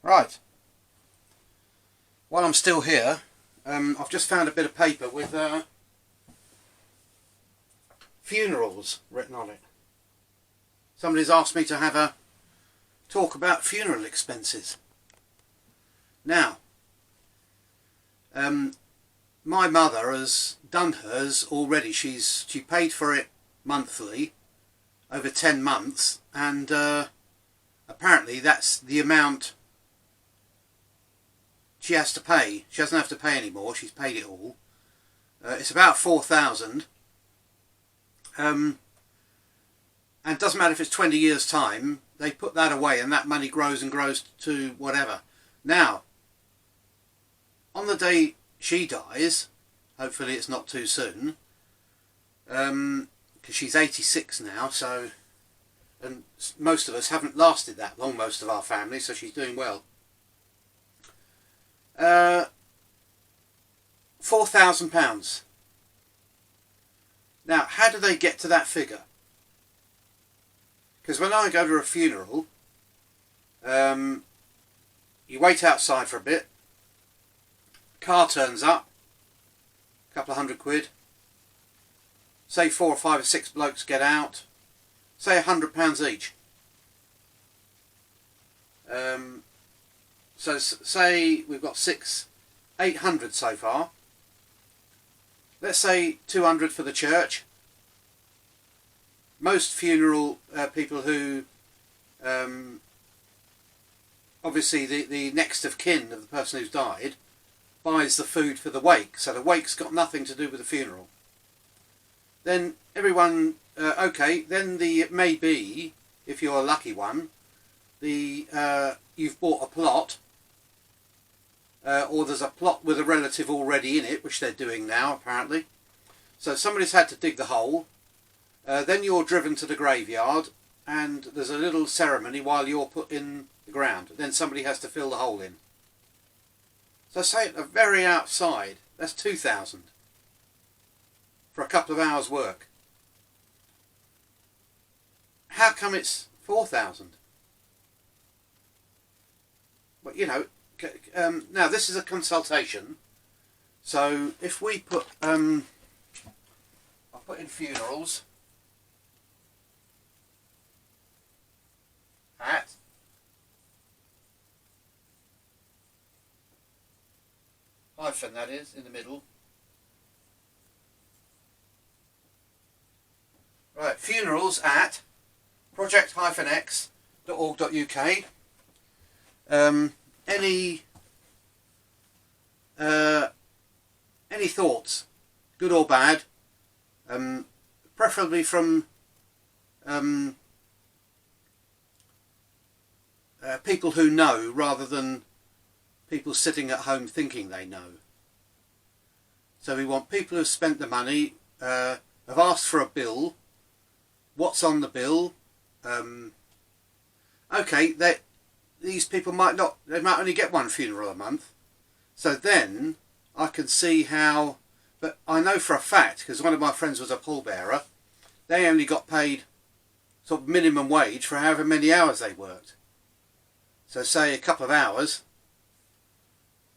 Right, while I'm still here, I've just found a bit of paper with funerals written on it. Somebody's asked me to have a talk about funeral expenses. Now, my mother has done hers already. She paid for it monthly over 10 months, and apparently that's the amount she has to pay. She doesn't have to pay anymore. She's paid it all. It's about 4,000. And it doesn't matter if it's 20 years time, they put that away and that money grows and grows to whatever. Now, on the day she dies, hopefully it's not too soon, because she's 86 now, so, and most of us haven't lasted that long, most of our family, so she's doing well. £4,000. Now, how do they get to that figure? Because when I go to a funeral, you wait outside for a bit, car turns up, a couple of £100, say 4 or 5 or 6 blokes get out, say £100 each. So say we've got 800 so far. Let's say 200 for the church. Most funeral people who, obviously the next of kin of the person who's died, buys the food for the wake, so the wake's got nothing to do with the funeral. Then everyone, okay, then maybe, if you're a lucky one, you've bought a plot, or there's a plot with a relative already in it, which they're doing now apparently. So somebody's had to dig the hole. Then you're driven to the graveyard, and there's a little ceremony while you're put in the ground. Then somebody has to fill the hole in. So say at the very outside, that's 2,000 for a couple of hours work. How come it's 4,000? Well, you know, now this is a consultation, so if we put, I'll put in funerals at hyphen, that is, in the middle. Right, funerals at project-x.org.uk. Any thoughts, good or bad, preferably from people who know, rather than people sitting at home thinking they know. So we want people who've spent the money, have asked for a bill, what's on the bill. Okay, these people might only get one funeral a month, so then I can see how, but I know for a fact, because one of my friends was a pallbearer, they only got paid sort of minimum wage for however many hours they worked. So say a couple of hours,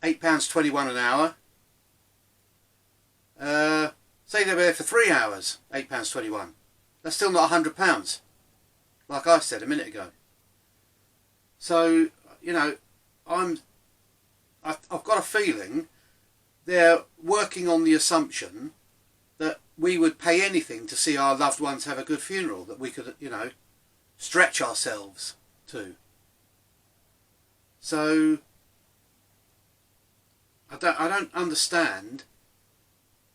£8.21 an hour. Say they were there for 3 hours, £8.21. That's still not £100, like I said a minute ago. So, you know, I've got a feeling they're working on the assumption that we would pay anything to see our loved ones have a good funeral, that we could, you know, stretch ourselves to. So I don't understand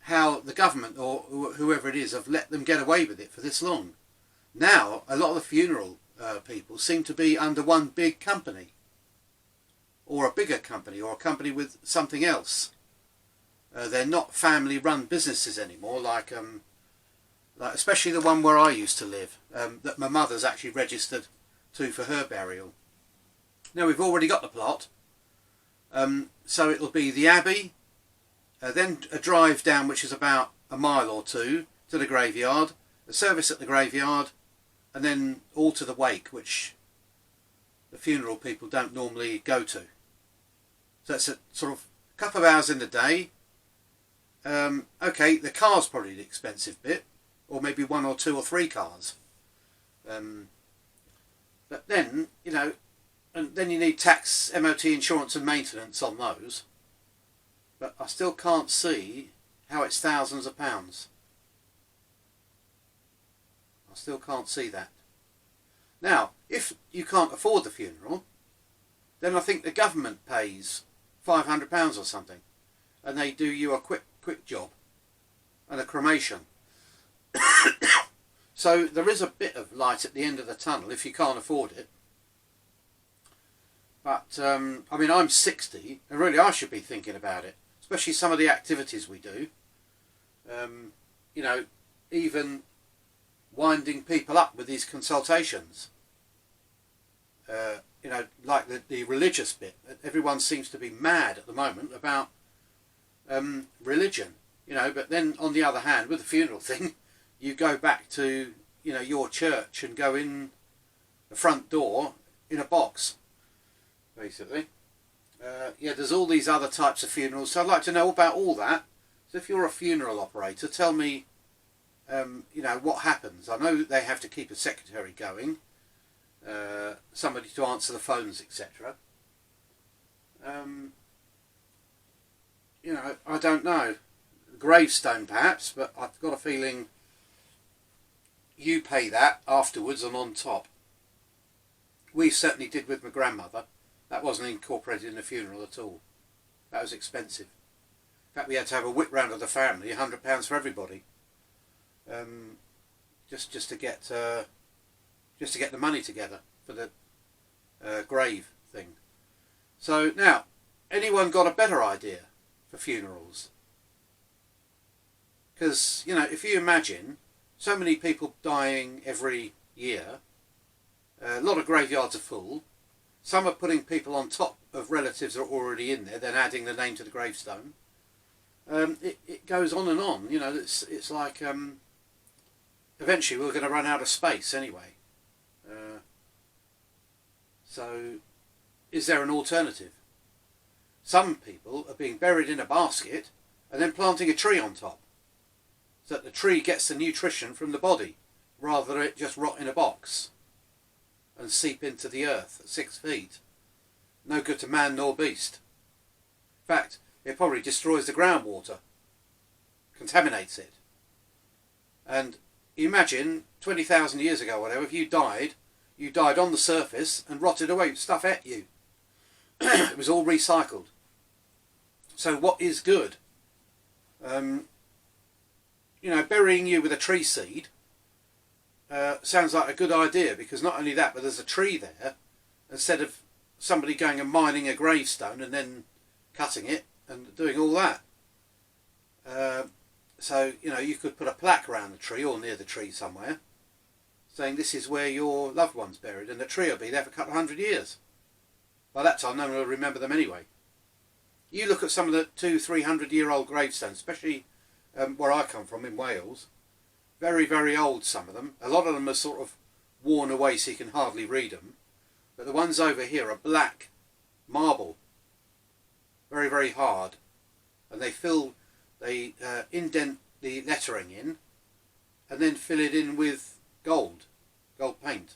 how the government or whoever it is have let them get away with it for this long. Now a lot of the funeral people seem to be under one big company, or a bigger company, or a company with something else. They're not family run businesses anymore, like especially the one where I used to live, that my mother's actually registered to for her burial. Now we've already got the plot, so it'll be the abbey, then a drive down which is about a mile or two to the graveyard, a service at the graveyard, and then all to the wake, which the funeral people don't normally go to. So it's a sort of couple of hours in the day. Okay, the car's probably the expensive bit, or maybe 1 or 2 or 3 cars. But then, you know, and then you need tax, MOT, insurance and maintenance on those. But I still can't see how it's thousands of pounds. I still can't see that. Now, if you can't afford the funeral, then I think the government pays £500 or something, and they do you a quick job and a cremation. So there is a bit of light at the end of the tunnel if you can't afford it. But I mean, I'm 60, and really I should be thinking about it, especially some of the activities we do. You know, even winding people up with these consultations. You know, like the religious bit. Everyone seems to be mad at the moment about religion. You know, but then on the other hand, with the funeral thing, you go back to, you know, your church and go in the front door in a box, basically. Yeah, there's all these other types of funerals, so I'd like to know about all that. So if you're a funeral operator, tell me, you know, what happens. I know they have to keep a secretary going, somebody to answer the phones, etc. You know, I don't know. Gravestone perhaps, but I've got a feeling you pay that afterwards and on top. We certainly did with my grandmother. That wasn't incorporated in the funeral at all. That was expensive. In fact, we had to have a whip round of the family, £100 for everybody, just to get the money together for the grave thing. So now, anyone got a better idea for funerals? Because, you know, if you imagine so many people dying every year, a lot of graveyards are full. Some are putting people on top of relatives that are already in there, then adding the name to the gravestone. It goes on and on. You know, it's like eventually we're going to run out of space anyway. So, is there an alternative? Some people are being buried in a basket and then planting a tree on top, so that the tree gets the nutrition from the body, rather than it just rot in a box and seep into the earth at 6 feet. No good to man nor beast. In fact, it probably destroys the groundwater, contaminates it. And imagine 20,000 years ago, whatever, if you died on the surface and rotted away, stuff at you. It was all recycled. So what is good? You know, burying you with a tree seed sounds like a good idea, because not only that, but there's a tree there, instead of somebody going and mining a gravestone and then cutting it and doing all that. So, you know, you could put a plaque around the tree or near the tree somewhere saying this is where your loved one's buried, and the tree will be there for a couple of 100 years. By that time, no one will remember them anyway. You look at some of the 200-300-year-old gravestones, especially where I come from in Wales. Very, very old, some of them. A lot of them are sort of worn away so you can hardly read them. But the ones over here are black marble. Very, very hard. And they indent the lettering in and then fill it in with gold paint.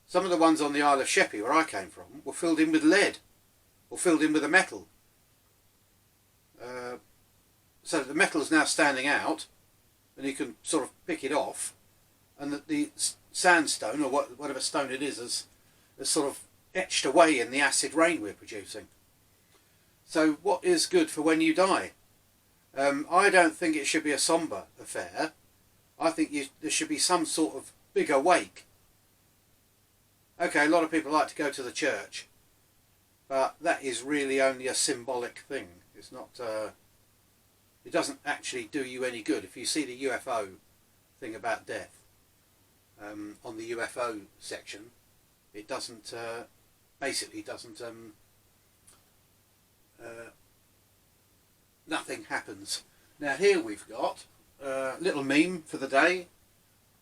Some of the ones on the Isle of Sheppey, where I came from, were filled in with lead or filled in with a metal. So the metal is now standing out, and you can sort of pick it off, and the sandstone, or whatever stone it is sort of etched away in the acid rain we're producing. So what is good for when you die? I don't think it should be a sombre affair. I think there should be some sort of bigger wake. Okay, a lot of people like to go to the church, but that is really only a symbolic thing. It's not... it doesn't actually do you any good. If you see the UFO thing about death on the UFO section, it doesn't basically doesn't nothing happens. Now here we've got a little meme for the day.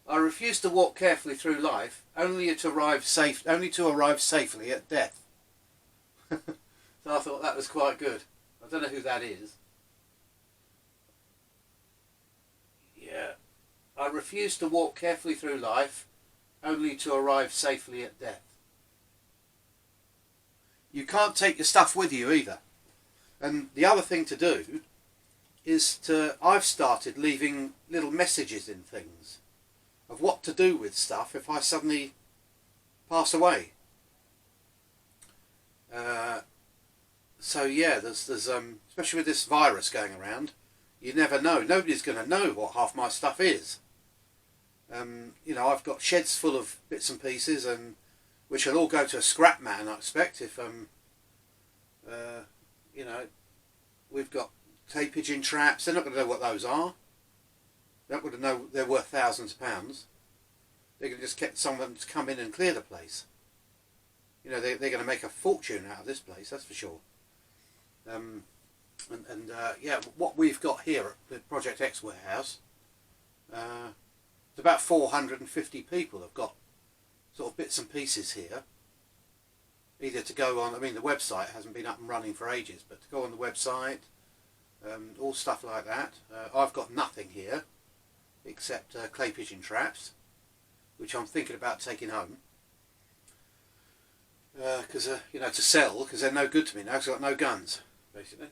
I refuse to walk carefully through life, only to arrive safely at death. So I thought that was quite good. I don't know who that is. Yeah. I refuse to walk carefully through life, only to arrive safely at death. You can't take your stuff with you either. And the other thing to do is I've started leaving little messages in things of what to do with stuff if I suddenly pass away. So yeah, there's especially with this virus going around, you never know. Nobody's going to know what half my stuff is. You know, I've got sheds full of bits and pieces, and which will all go to a scrap man, I expect. If you know, we've got clay pigeon traps. They're not going to know what those are. They're not going to know they're worth thousands of pounds. They're going to just get someone to come in and clear the place. You know, they're going to make a fortune out of this place, that's for sure. Yeah, what we've got here at the Project X warehouse, it's about 450 people have got sort of bits and pieces here. Either to go on, I mean the website hasn't been up and running for ages, but to go on the website, all stuff like that. I've got nothing here except clay pigeon traps, which I'm thinking about taking home. Because you know, to sell, because they're no good to me now because I've got no guns, basically.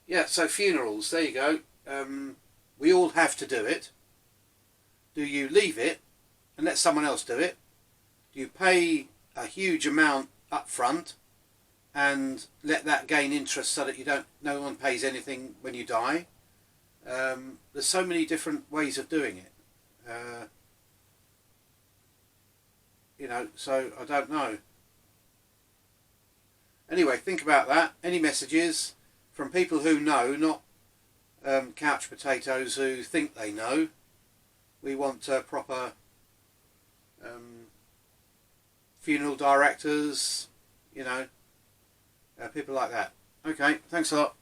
Yeah, so funerals, there you go. We all have to do it. Do you leave it and let someone else do it? Do you pay a huge amount up front and let that gain interest so that no one pays anything when you die? There's so many different ways of doing it. You know, so I don't know. Anyway, think about that. Any messages from people who know, not couch potatoes who think they know. We want proper funeral directors, you know, people like that. Okay, thanks a lot.